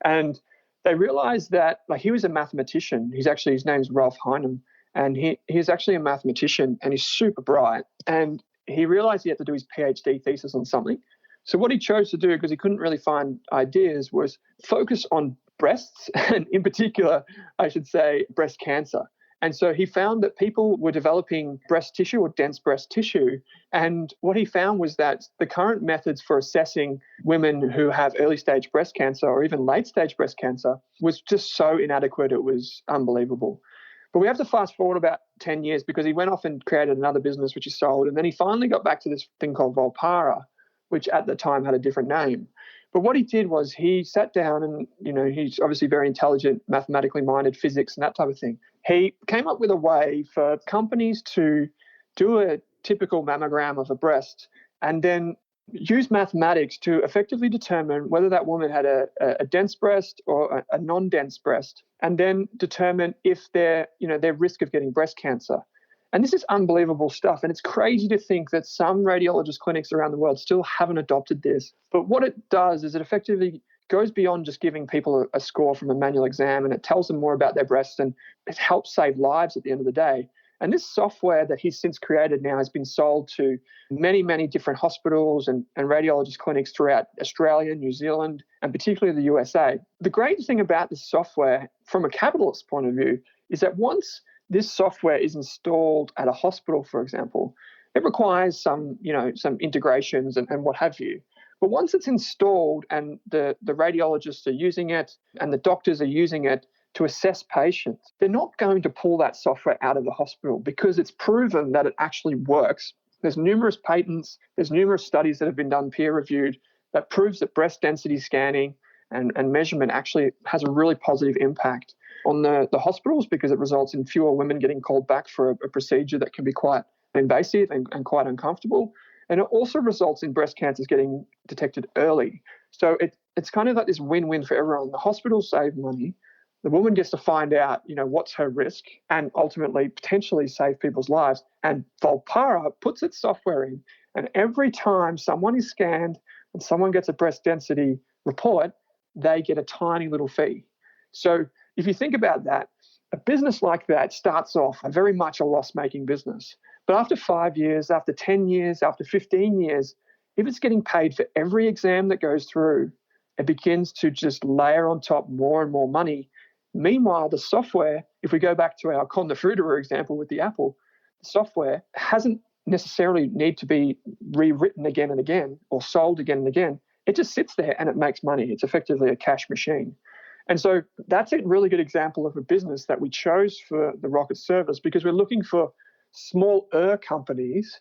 And they realized that, he was a mathematician. His name's Ralph Hinem, and he's actually a mathematician and he's super bright. And he realized he had to do his PhD thesis on something. So what he chose to do, because he couldn't really find ideas, was focus on breasts and in particular, I should say, breast cancer. And so he found that people were developing breast tissue or dense breast tissue. And what he found was that the current methods for assessing women who have early stage breast cancer or even late stage breast cancer was just so inadequate, it was unbelievable. But we have to fast forward about 10 years because he went off and created another business, which he sold. And then he finally got back to this thing called Volpara, which at the time had a different name. But what he did was he sat down and, he's obviously very intelligent, mathematically minded, physics and that type of thing. He came up with a way for companies to do a typical mammogram of a breast and then use mathematics to effectively determine whether that woman had a dense breast or a non-dense breast, and then determine if their risk of getting breast cancer. And this is unbelievable stuff. And it's crazy to think that some radiologist clinics around the world still haven't adopted this. But what it does is it effectively goes beyond just giving people a score from a manual exam, and it tells them more about their breasts, and it helps save lives at the end of the day. And this software that he's since created now has been sold to many, many different hospitals and radiologist clinics throughout Australia, New Zealand, and particularly the USA. The great thing about this software, from a capitalist point of view, is that once this software is installed at a hospital, for example, it requires some integrations and what have you. But once it's installed and the radiologists are using it and the doctors are using it to assess patients, they're not going to pull that software out of the hospital because it's proven that it actually works. There's numerous patents, there's numerous studies that have been done peer-reviewed that proves that breast density scanning and measurement actually has a really positive impact on the hospitals because it results in fewer women getting called back for a procedure that can be quite invasive and quite uncomfortable. And it also results in breast cancers getting detected early. So it's kind of like this win-win for everyone. The hospitals save money. The woman gets to find out, what's her risk and ultimately potentially save people's lives. And Volpara puts its software in, and every time someone is scanned and someone gets a breast density report, they get a tiny little fee. So if you think about that, a business like that starts off very much a loss-making business. But after 5 years, after 10 years, after 15 years, if it's getting paid for every exam that goes through, it begins to just layer on top more and more money. Meanwhile, the software, if we go back to our Con the Fruiterer example with the Apple, the software hasn't necessarily need to be rewritten again and again or sold again and again. It just sits there and it makes money. It's effectively a cash machine. And so that's a really good example of a business that we chose for the Rocket service because we're looking for smaller companies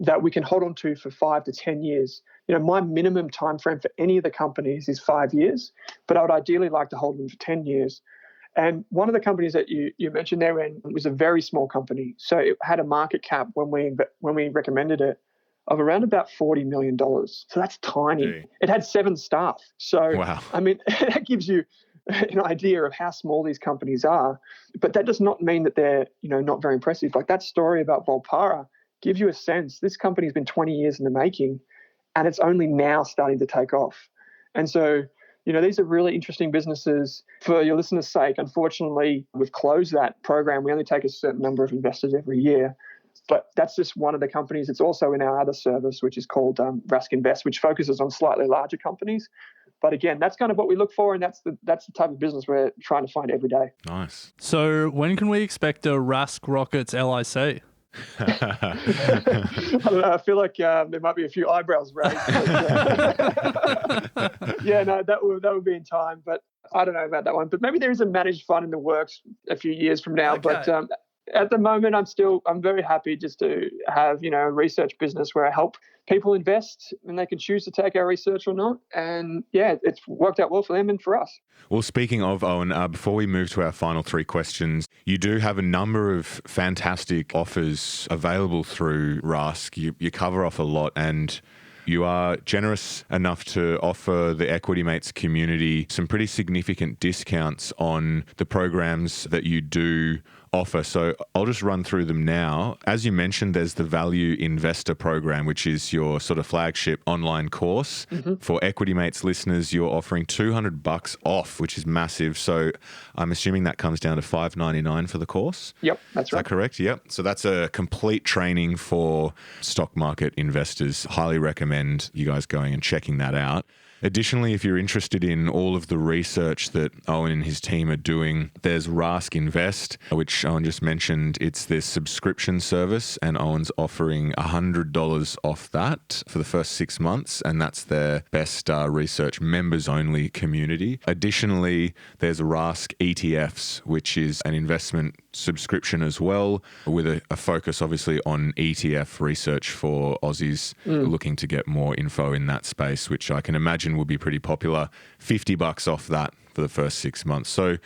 that we can hold on to for 5 to 10 years. My minimum time frame for any of the companies is 5 years, but I would ideally like to hold them for 10 years. And one of the companies that you mentioned there, Ren, was a very small company. So it had a market cap when we recommended it of around about $40 million. So that's tiny. Gee. It had 7 staff. So, Wow. I mean, that gives you an idea of how small these companies are. But that does not mean that they're, not very impressive. Like that story about Volpara gives you a sense. This company's been 20 years in the making, and it's only now starting to take off. And so, these are really interesting businesses. For your listeners' sake, unfortunately, we've closed that program. We only take a certain number of investors every year. But that's just one of the companies. It's also in our other service, which is called Rask Invest, which focuses on slightly larger companies. But again, that's kind of what we look for, and that's the type of business we're trying to find every day. Nice. So when can we expect a Rask Rockets LIC? I don't know. I feel like there might be a few eyebrows raised. Yeah, no, that would be in time, but I don't know about that one. But maybe there is a managed fund in the works a few years from now. Okay. But at the moment, I'm very happy just to have, a research business where I help people invest and they can choose to take our research or not. And yeah, it's worked out well for them and for us. Well, speaking of, Owen, before we move to our final three questions, you do have a number of fantastic offers available through Rask. You cover off a lot, and you are generous enough to offer the Equity Mates community some pretty significant discounts on the programs that you do offer. So I'll just run through them now. As you mentioned, there's the Value Investor program, which is your sort of flagship online course. Mm-hmm. For Equity Mates listeners, you're offering $200 off, which is massive. So I'm assuming that comes down to $599 for the course. Yep, that's right. Is that correct? Yep. So that's a complete training for stock market investors. Highly recommend you guys going and checking that out. Additionally, if you're interested in all of the research that Owen and his team are doing, there's Rask Invest, which Owen just mentioned. It's their subscription service, and Owen's offering $100 off that for the first 6 months, and that's their best research members-only community. Additionally, there's Rask ETFs, which is an investment subscription as well, with a focus obviously on ETF research for Aussies looking to get more info in that space, which I can imagine will be pretty popular. $50 off that for the first 6 months. So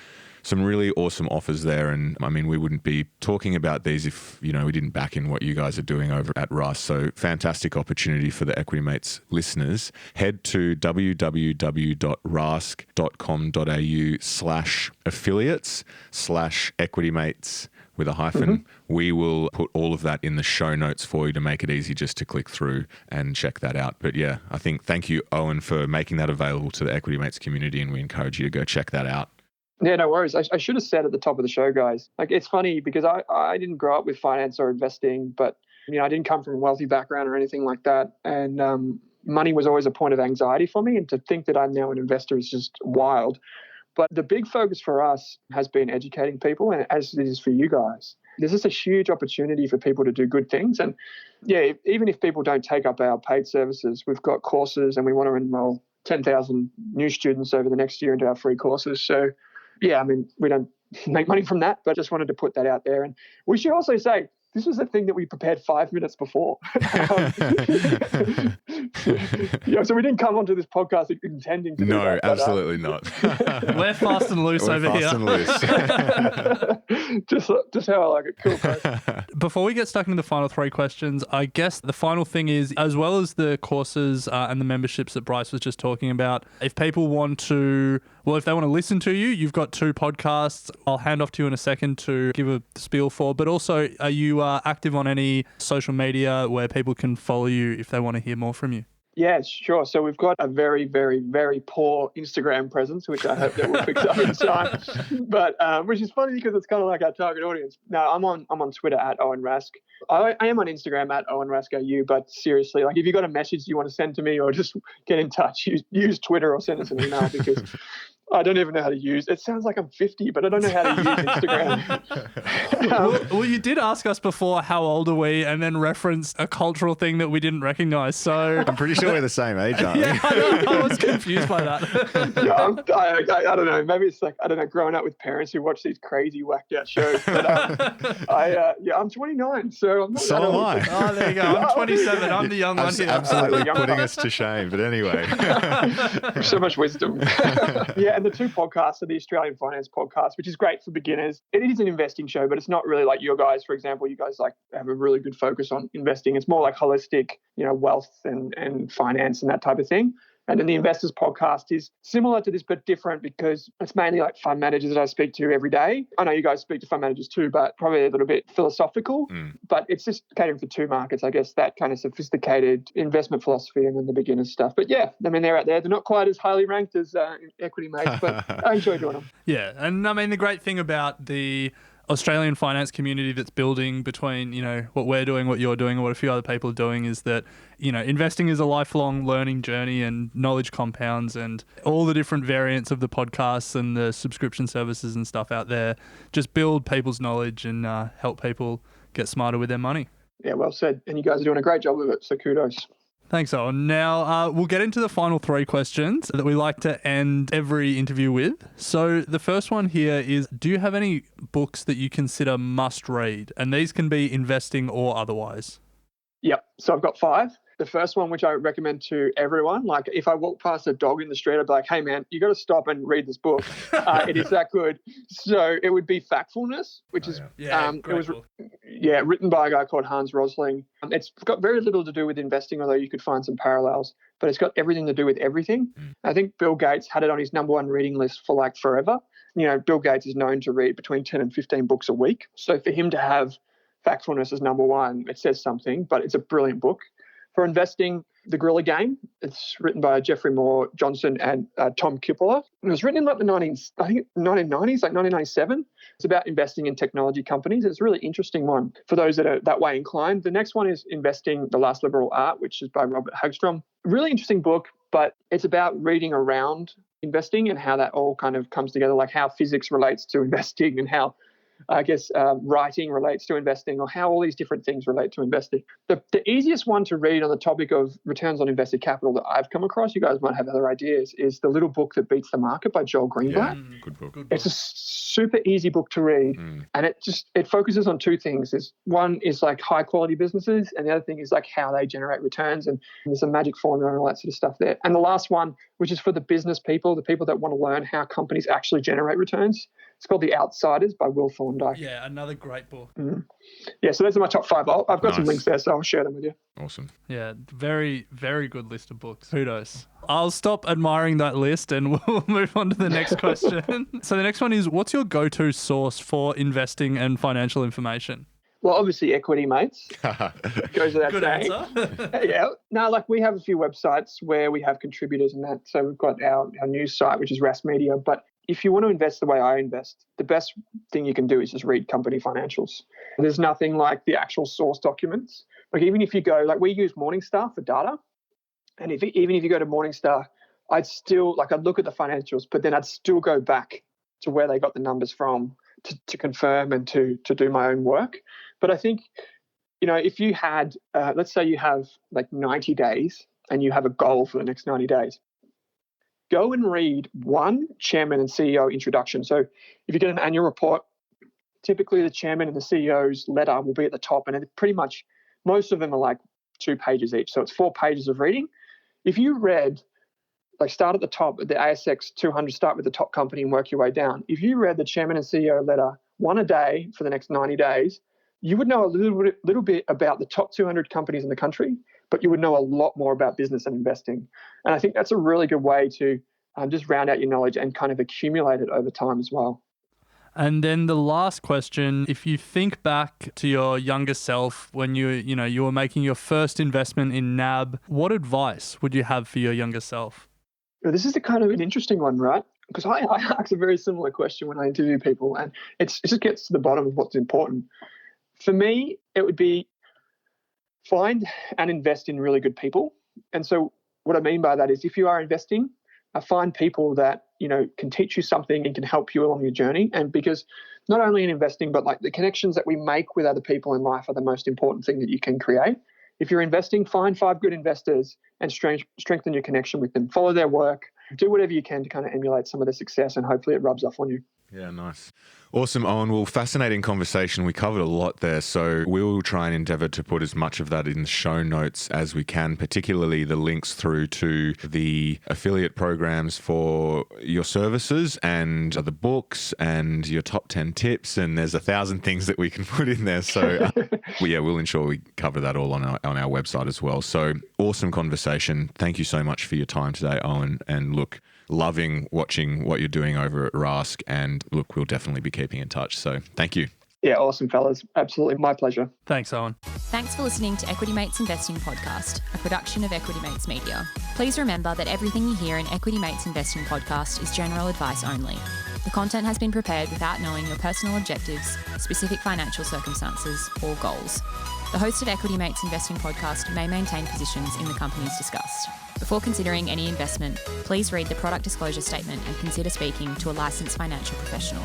some really awesome offers there. And I mean, we wouldn't be talking about these if, we didn't back in what you guys are doing over at Rask. So fantastic opportunity for the Equity Mates listeners. Head to www.rask.com.au/affiliates/Equity Mates with a hyphen. Mm-hmm. We will put all of that in the show notes for you to make it easy just to click through and check that out. But yeah, thank you, Owen, for making that available to the Equity Mates community, and we encourage you to go check that out. Yeah, no worries. I should have said at the top of the show, guys, it's funny because I didn't grow up with finance or investing, but I didn't come from a wealthy background or anything like that. And money was always a point of anxiety for me. And to think that I'm now an investor is just wild. But the big focus for us has been educating people, and as it is for you guys. There's just a huge opportunity for people to do good things. And yeah, even if people don't take up our paid services, we've got courses and we want to enroll 10,000 new students over the next year into our free courses. So yeah, we don't make money from that, but just wanted to put that out there. And we should also say, this was a thing that we prepared 5 minutes before. So we didn't come onto this podcast intending to do that. No, absolutely not. We're fast and loose over here. Just how I like it. Cool, guys. Before we get stuck into the final three questions, I guess the final thing is, as well as the courses and the memberships that Bryce was just talking about, if people want to, if they want to listen to you, you've got 2 podcasts. I'll hand off to you in a second to give a spiel for, but also are you active on any social media where people can follow you if they want to hear more from you? Yeah, sure. So we've got a very, very, very poor Instagram presence, which I hope that we'll fix up in time. But which is funny because it's kind of like our target audience. No, I'm on Twitter at Owen Rask. I am on Instagram at Owen Rask AU. But seriously, if you've got a message you want to send to me or just get in touch, use Twitter or send us an email because I don't even know how to use it. Sounds like I'm 50, but I don't know how to use Instagram. Well, you did ask us before, how old are we? And then referenced a cultural thing that we didn't recognize. So I'm pretty sure we're the same age, aren't we? Yeah, I was confused by that. I don't know. Maybe it's growing up with parents who watch these crazy whacked out shows. But I'm 29, so I'm not. So am I. Oh, there you go. I'm 27. I'm the young one here. Absolutely putting us to shame. But anyway. So much wisdom. Yeah. And the 2 podcasts are the Australian Finance Podcast, which is great for beginners. It is an investing show, but it's not really like your guys, for example. You guys have a really good focus on investing. It's more like holistic, wealth and finance and that type of thing. And then the Investors Podcast is similar to this, but different because it's mainly like fund managers that I speak to every day. I know you guys speak to fund managers too, but probably a little bit philosophical. But it's just catering for 2 markets, I guess, that kind of sophisticated investment philosophy and then the beginner stuff. But yeah, they're out there. They're not quite as highly ranked as Equity Mates, but I enjoy doing them. Yeah. And the great thing about the Australian finance community that's building between, what we're doing, what you're doing, and what a few other people are doing is that, investing is a lifelong learning journey and knowledge compounds, and all the different variants of the podcasts and the subscription services and stuff out there just build people's knowledge and help people get smarter with their money. Yeah, well said. And you guys are doing a great job of it, so kudos. Thanks, Owen. Now, we'll get into the final 3 questions that we like to end every interview with. So the first one here is, do you have any books that you consider must read? And these can be investing or otherwise. Yep. So I've got 5. The first one, which I recommend to everyone, like if I walk past a dog in the street, I'd be like, hey, man, you got to stop and read this book. It is that good. So it would be Factfulness, which is written by a guy called Hans Rosling. It's got very little to do with investing, although you could find some parallels, but it's got everything to do with everything. I think Bill Gates had it on his number 1 reading list for like forever. Bill Gates is known to read between 10 and 15 books a week. So for him to have Factfulness as number 1, it says something, but it's a brilliant book. For investing, The Guerrilla Game. It's written by Jeffrey Moore Johnson and Tom Kippola. It was written in like the 1990s, like 1997. It's about investing in technology companies. It's a really interesting one for those that are that way inclined. The next one is Investing: The Last Liberal Art, which is by Robert Hagstrom. Really interesting book, but it's about reading around investing and how that all kind of comes together, like how physics relates to investing and how writing relates to investing, or how all these different things relate to investing. The easiest one to read on the topic of returns on invested capital that I've come across, you guys might have other ideas, is The Little Book That Beats the Market by Joel Greenblatt. Yeah, good book. It's a super easy book to read, and it focuses on 2 things. One is like high quality businesses, and the other thing is like how they generate returns, and there's a magic formula and all that sort of stuff there. And the last one, which is for the business people, the people that want to learn how companies actually generate returns, it's called The Outsiders by Will Thorndike. Yeah, another great book. Yeah, so those are my top 5. I've got some links there, so I'll share them with you. Awesome. Yeah, very, very good list of books. Kudos. I'll stop admiring that list and we'll move on to the next question. So the next one is, what's your go-to source for investing and financial information? Well, obviously Equity Mates. Goes without Good saying. answer. Yeah. No, like we have a few websites where we have contributors and that. So we've got our news site, which is Rask Media. But if you want to invest the way I invest, the best thing you can do is just read company financials. There's nothing like the actual source documents. Like even if you go, like we use Morningstar for data. And even if you go to Morningstar, I'd look at the financials, but then I'd still go back to where they got the numbers from to confirm and to do my own work. But I think, if you had, let's say you have like 90 days and you have a goal for the next 90 days, go and read one chairman and CEO introduction. So if you get an annual report, typically the chairman and the CEO's letter will be at the top, and pretty much most of them are like 2 pages each. So it's 4 pages of reading. If you read, like start at the top, the ASX 200, start with the top company and work your way down. If you read the chairman and CEO letter 1 a day for the next 90 days, you would know a little bit about the top 200 companies in the country, but you would know a lot more about business and investing. And I think that's a really good way to just round out your knowledge and kind of accumulate it over time as well. And then the last question, if you think back to your younger self when you were making your first investment in NAB, what advice would you have for your younger self? Well, this is kind of an interesting one, right? Because I ask a very similar question when I interview people, and it just gets to the bottom of what's important. For me, it would be find and invest in really good people. And so what I mean by that is if you are investing, find people that, can teach you something and can help you along your journey. And because not only in investing, but like the connections that we make with other people in life are the most important thing that you can create. If you're investing, find 5 good investors and strengthen your connection with them. Follow their work. Do whatever you can to kind of emulate some of their success, and hopefully it rubs off on you. Yeah, nice. Awesome, Owen. Well, fascinating conversation. We covered a lot there, so we'll try and endeavour to put as much of that in the show notes as we can, particularly the links through to the affiliate programs for your services and the books and your top 10 tips, and there's 1,000 things that we can put in there. So we'll ensure we cover that all on our website as well. So awesome conversation. Thank you so much for your time today, Owen. And look, loving watching what you're doing over at Rask, and look, we'll definitely be keeping in touch. So thank you. Yeah, awesome, fellas. Absolutely. My pleasure. Thanks, Owen. Thanks for listening to Equity Mates Investing Podcast, a production of Equity Mates Media. Please remember that everything you hear in Equity Mates Investing Podcast is general advice only. The content has been prepared without knowing your personal objectives, specific financial circumstances, or goals. The hosted Equity Mates Investing podcast may maintain positions in the companies discussed. Before considering any investment, please read the product disclosure statement and consider speaking to a licensed financial professional.